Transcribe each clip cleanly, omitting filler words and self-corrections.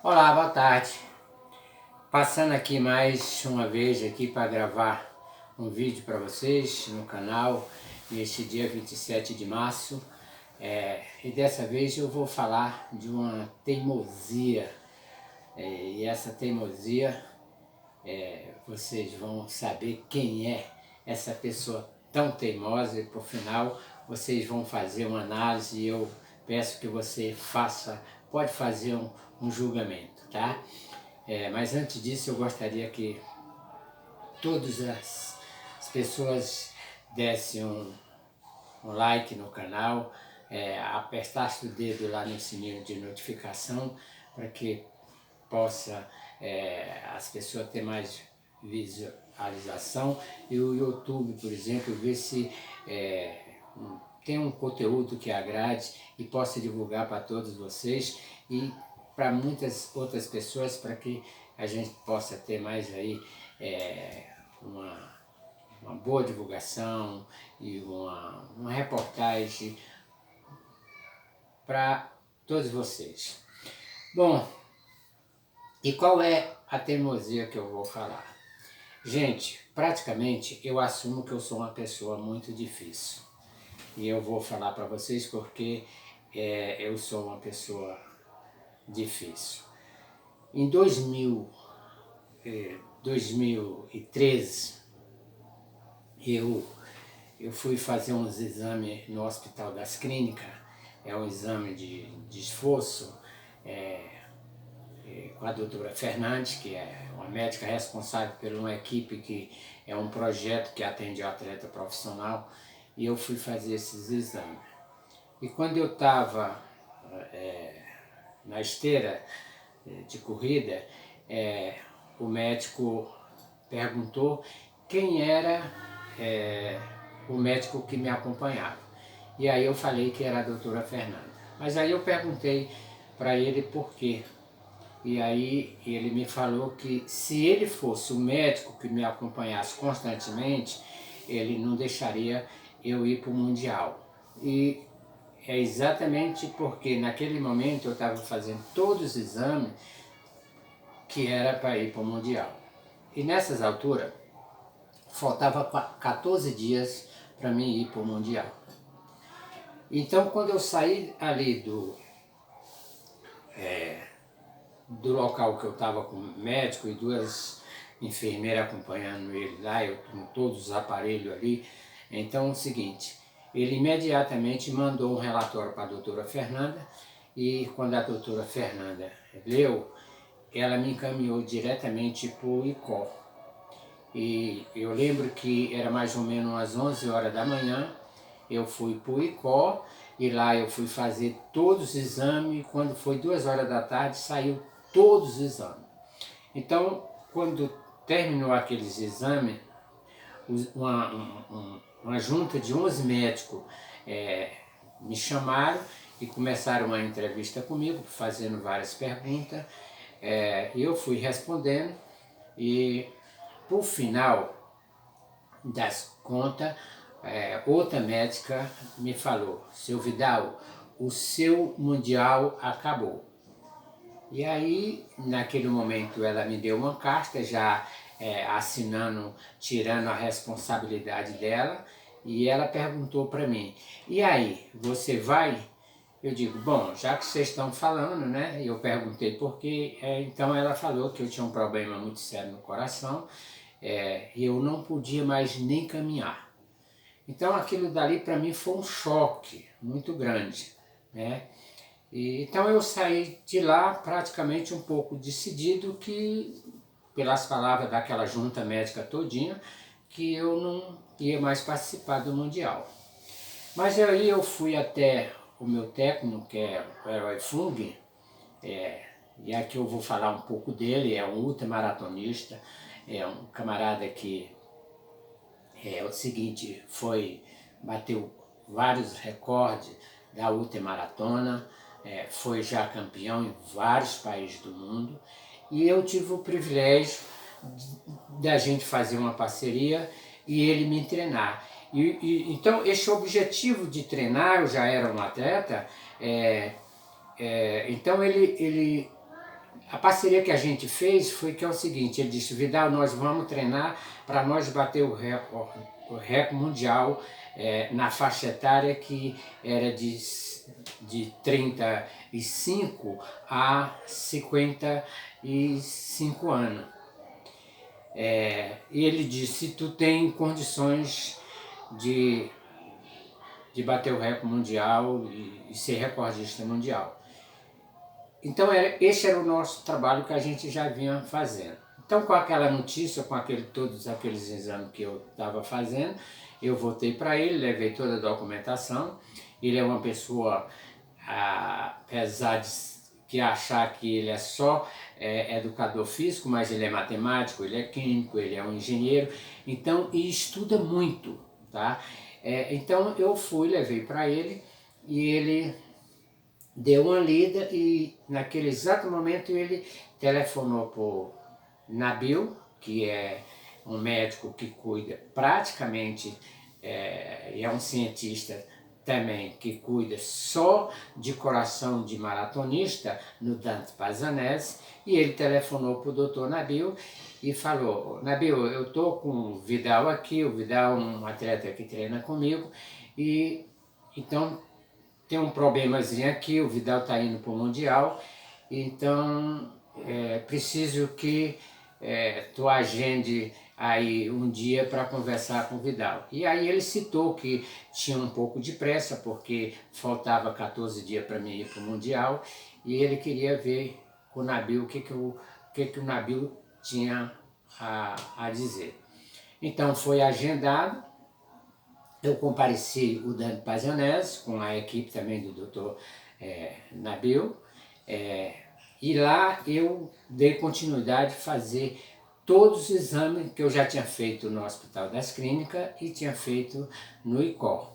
Olá, boa tarde. Passando aqui mais uma vez aqui para gravar um vídeo para vocês no canal neste dia 27 de março. E dessa vez eu vou falar de uma teimosia. E essa teimosia, vocês vão saber quem é essa pessoa tão teimosa e por final vocês vão fazer uma análise e eu peço que você pode fazer um julgamento, tá? Mas antes disso eu gostaria que todas as pessoas dessem um like no canal, apertasse o dedo lá no sininho de notificação para que possa as pessoas ter mais visualização e o YouTube, por exemplo, ver se tem um conteúdo que agrade e possa divulgar para todos vocês e para muitas outras pessoas, para que a gente possa ter mais aí uma boa divulgação e uma reportagem para todos vocês. Bom, e qual é a teimosia que eu vou falar? Gente, praticamente eu assumo que eu sou uma pessoa muito difícil. E eu vou falar para vocês porque eu sou uma pessoa difícil. Em 2013, eu fui fazer uns exames no Hospital das Clínicas, um exame de esforço, com a doutora Fernandes, que é uma médica responsável por uma equipe que é um projeto que atende o atleta profissional, e eu fui fazer esses exames. E quando eu estava na esteira de corrida, o médico perguntou quem era o médico que me acompanhava. E aí eu falei que era a doutora Fernanda. Mas aí eu perguntei para ele por quê. E aí ele me falou que se ele fosse o médico que me acompanhasse constantemente, ele não deixaria eu ir para o Mundial. E é exatamente porque naquele momento eu estava fazendo todos os exames que era para ir para o Mundial. E nessas alturas, faltava 14 dias para mim ir para o Mundial. Então quando eu saí ali do local que eu estava com o médico e duas enfermeiras acompanhando ele lá, eu com todos os aparelhos ali, então é o seguinte, ele imediatamente mandou um relatório para a doutora Fernanda e quando a doutora Fernanda leu, ela me encaminhou diretamente para o ICO. E eu lembro que era mais ou menos às 11 horas da manhã, eu fui para o ICO e lá eu fui fazer todos os exames, quando foi 2 horas da tarde saiu todos os exames. Então, quando terminou aqueles exames, uma junta de 11 médicos me chamaram e começaram uma entrevista comigo, fazendo várias perguntas, e eu fui respondendo e, por final das contas, outra médica me falou: seu Vidal, o seu Mundial acabou. E aí, naquele momento, ela me deu uma carta já assinando, tirando a responsabilidade dela, e ela perguntou para mim: e aí, você vai? Eu digo: bom, já que vocês estão falando, né? Eu perguntei por quê, então ela falou que eu tinha um problema muito sério no coração, e eu não podia mais nem caminhar. Então aquilo dali para mim foi um choque muito grande, né? Então eu saí de lá praticamente um pouco decidido que, pelas palavras daquela junta médica todinha, que eu não ia mais participar do Mundial. Mas aí eu fui até o meu técnico, que é o Herói Fung, e aqui eu vou falar um pouco dele, é um ultramaratonista, é um camarada que é o seguinte, bateu vários recordes da ultramaratona, foi já campeão em vários países do mundo, e eu tive o privilégio da gente fazer uma parceria e ele me treinar. Então esse objetivo de treinar, eu já era um atleta, então ele a parceria que a gente fez foi que é o seguinte, ele disse, Vidal, nós vamos treinar para nós bater o recorde mundial na faixa etária que era de 35 a 55 anos. E ele disse, tu tem condições de bater o recorde mundial e ser recordista mundial. Então esse era o nosso trabalho que a gente já vinha fazendo. Então com aquela notícia, com todos aqueles exames que eu estava fazendo, eu voltei para ele, levei toda a documentação. Ele é uma pessoa, apesar de achar que ele é só educador físico, mas ele é matemático, ele é químico, ele é um engenheiro, então, e estuda muito, tá? Então eu levei para ele e ele deu uma lida e naquele exato momento ele telefonou para o Nabil, que é um médico que cuida praticamente, e é um cientista também que cuida só de coração de maratonista no Dante Pazzanese, e ele telefonou para o Dr. Nabil e falou, Nabil, eu estou com o Vidal aqui, o Vidal é um atleta que treina comigo, e então tem um problemazinho aqui, o Vidal está indo para o Mundial, então preciso que tu agende aí um dia para conversar com o Vidal. E aí ele citou que tinha um pouco de pressa, porque faltava 14 dias para mim ir para o Mundial, e ele queria ver com o Nabil o que o Nabil tinha a dizer. Então foi agendado, eu compareci o Dante Pazzanese com a equipe também do Dr. Nabil, e lá eu dei continuidade a fazer todos os exames que eu já tinha feito no Hospital das Clínicas e tinha feito no ICOR.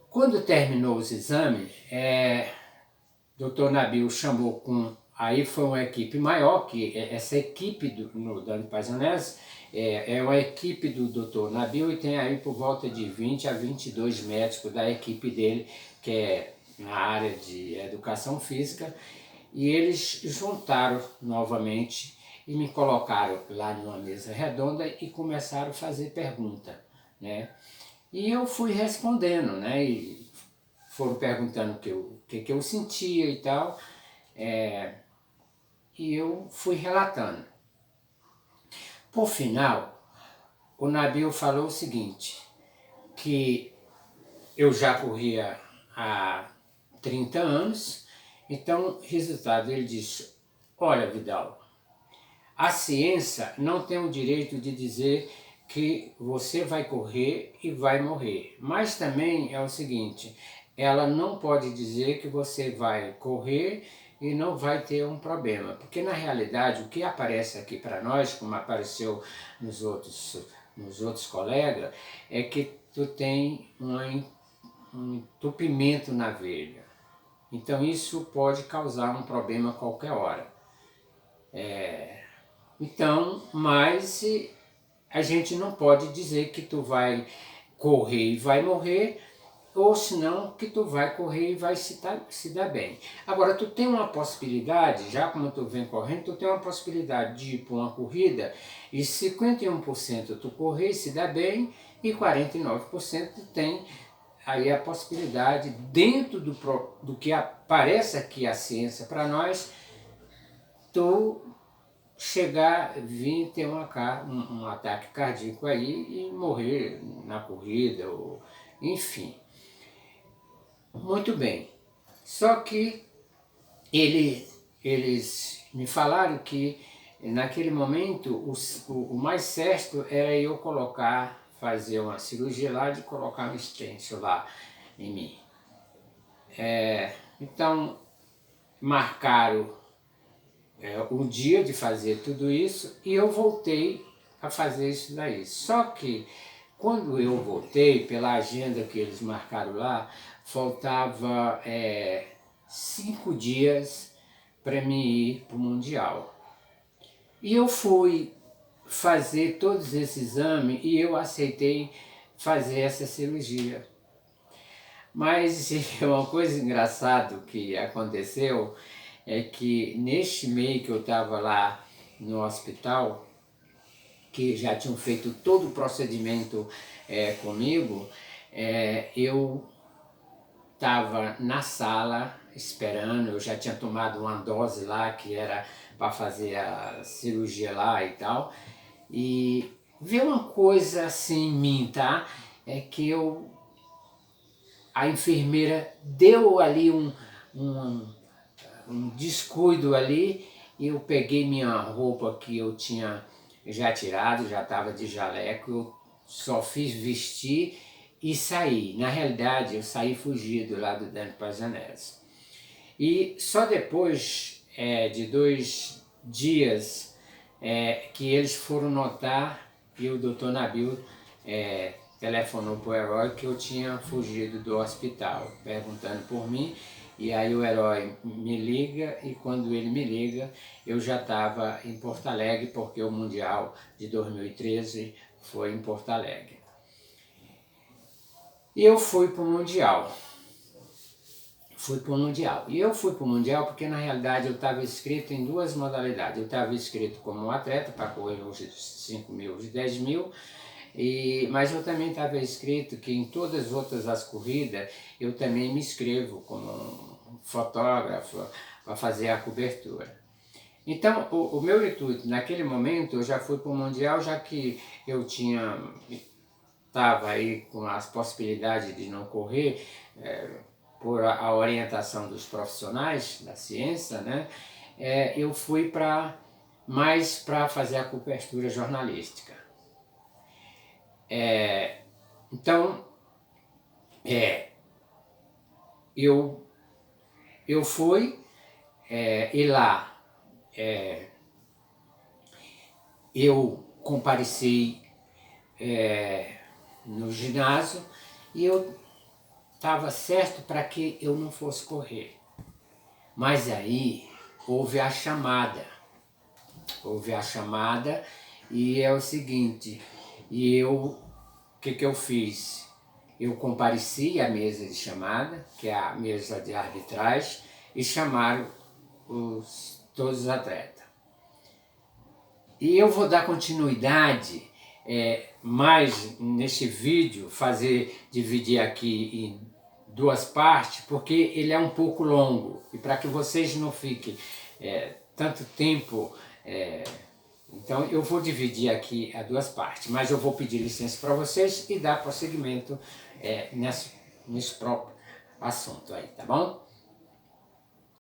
Quando terminou os exames, Dr. Nabil chamou aí foi uma equipe maior, que essa equipe no Dante Pazzanese é uma equipe do Dr. Nabil e tem aí por volta de 20 a 22 médicos da equipe dele, que é na área de educação física, e eles juntaram novamente e me colocaram lá numa mesa redonda e começaram a fazer pergunta, né? E eu fui respondendo, né? E foram perguntando o que eu sentia e tal, e eu fui relatando. Por final, o Nabil falou o seguinte, que eu já corria há 30 anos, então, resultado, ele disse, olha Vidal, a ciência não tem o direito de dizer que você vai correr e vai morrer, mas também é o seguinte, ela não pode dizer que você vai correr e não vai ter um problema, porque na realidade o que aparece aqui para nós, como apareceu nos outros colegas, é que tu tem um entupimento na veia. Então isso pode causar um problema a qualquer hora. Então, mas a gente não pode dizer que tu vai correr e vai morrer, ou senão que tu vai correr e vai se dar bem. Agora, tu tem uma possibilidade, já como tu vem correndo, tu tem uma possibilidade de ir para uma corrida e 51% tu correr e se dar bem e 49% tem aí a possibilidade, dentro do que aparece aqui a ciência para nós, tu vir ter um ataque cardíaco aí e morrer na corrida, ou, enfim. Muito bem. Só que eles me falaram que naquele momento o mais certo era eu fazer uma cirurgia lá de colocar um stencil lá em mim. Então marcaram o dia de fazer tudo isso e eu voltei a fazer isso daí. Só que quando eu voltei, pela agenda que eles marcaram lá, faltava 5 dias para mim ir para o Mundial. E eu fui fazer todos esses exames e eu aceitei fazer essa cirurgia. Mas uma coisa engraçada que aconteceu é que neste mês que eu estava lá no hospital, que já tinham feito todo o procedimento comigo, eu estava na sala esperando, eu já tinha tomado uma dose lá que era para fazer a cirurgia lá e tal, e veio uma coisa assim em mim, tá? É que a enfermeira deu ali um descuido ali, e eu peguei minha roupa que eu tinha já tirado, já estava de jaleco, eu só fiz vestir e saí. Na realidade, eu saí fugido lá do Dante Pazzanese. E só depois de 2 dias que eles foram notar, e o doutor Nabil telefonou para o Herói que eu tinha fugido do hospital, perguntando por mim. E aí o Herói me liga, e quando ele me liga, eu já estava em Porto Alegre, porque o Mundial de 2013 foi em Porto Alegre. E eu fui para o Mundial. E eu fui para o Mundial porque na realidade eu estava inscrito em 2 modalidades. Eu estava inscrito como um atleta para correr os 5 mil, os 10 mil, mas eu também estava inscrito que em todas as outras as corridas eu também me inscrevo como um fotógrafo para fazer a cobertura. Então o meu intuito naquele momento, eu já fui para o Mundial, já que eu estava aí com as possibilidades de não correr, por a orientação dos profissionais da ciência, né? Eu fui mais para fazer a cobertura jornalística. Então, eu fui, e lá eu compareci no ginásio, e eu estava certo para que eu não fosse correr. Mas aí houve a chamada, e é o seguinte, o que eu fiz? Eu compareci à mesa de chamada, que é a mesa de arbitragem, e chamaram todos os atletas. E eu vou dar continuidade mais neste vídeo, dividir aqui em 2 partes, porque ele é um pouco longo, e para que vocês não fiquem tanto tempo, então eu vou dividir aqui a 2 partes, mas eu vou pedir licença para vocês e dar prosseguimento nesse próprio assunto aí, tá bom?